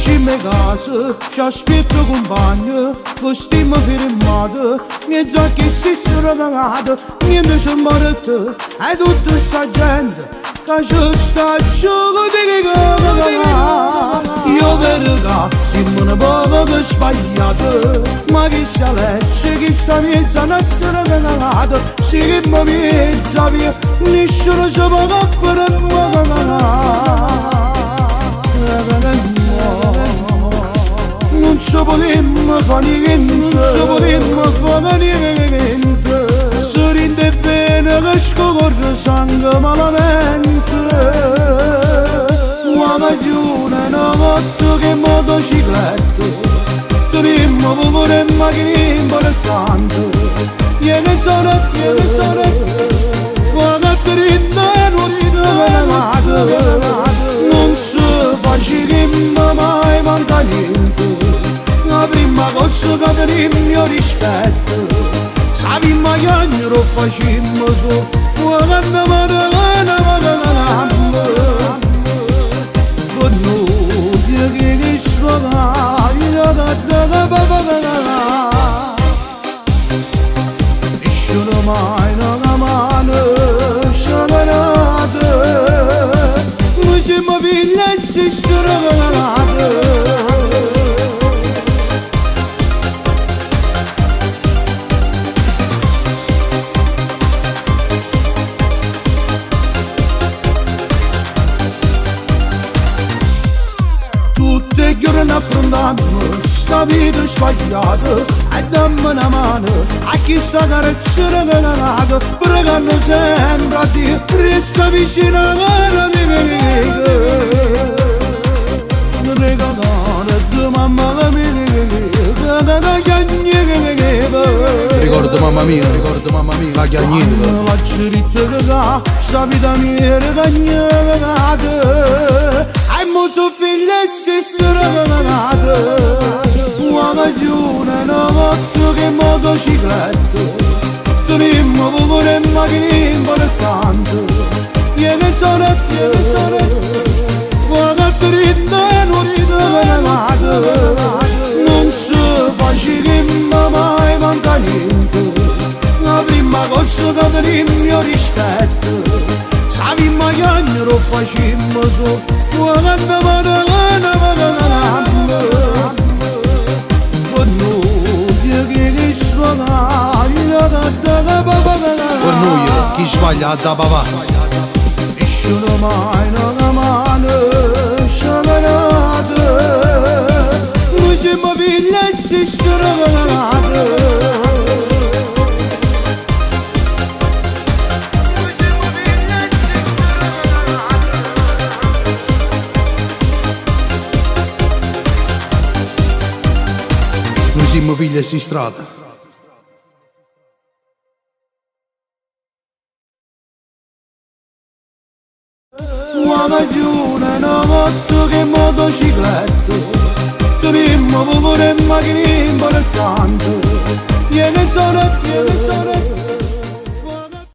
uscimmo casa, ci aspetto compagno, vestiamo firmato, mezzo che si sono cagato, niente c'è morto, e tutta sta gente, che ci sta gioco di cagare. Io vedo che siamo un poco che sbagliato, ma che sta legge, che sta mezza nostra cagata, si che mi mezza via, nessuno ci può fare cagare. Non ci potremmo fare niente, non ci potremmo fare niente. Se rinde bene che scorre sangue malamente. Uomo di una notte che motocicletta, tremmo pure in macchina per tanto. Ieri sono, fuoco dritto e non ritrovato. Non si faceva mai manca niente. La prima cosa che tenemmo io rispetto, sapimmo che ogni lo facemmo su, quando con noi che sfogava nessuno mai una mano sciamanata, noi siamo figli e si stragate. Tutte giorni affrontiamo sta vita sbagliata e dammi una mano a chi sta carezzare cagata, pregando sempre a Dio, resta vicino a cara mia. Ricordo mamma mia, la chiagneva. La cerita che dà, sta vita mia cagnata, e mo suo figlio e sestra cagata. Uomo di una notte che motocicletta, tremmo pure in macchina per tanto. Ieri sono, fuoco dritto e non ritrovato. Non si faceva mai manca niente. La prima cosa che tenemmo io rispetto, sapimmo che ogni lo facemmo su, quando con noi che sfogava. Con noi chi sbaglia da papà. Nessuno mai una mano sciamanata, noi siamo figli e si stragate. Noi siamo figli e si strada. Uomo di una notte che motocicletta, tremmo pure in macchina per tanto. Ieri sono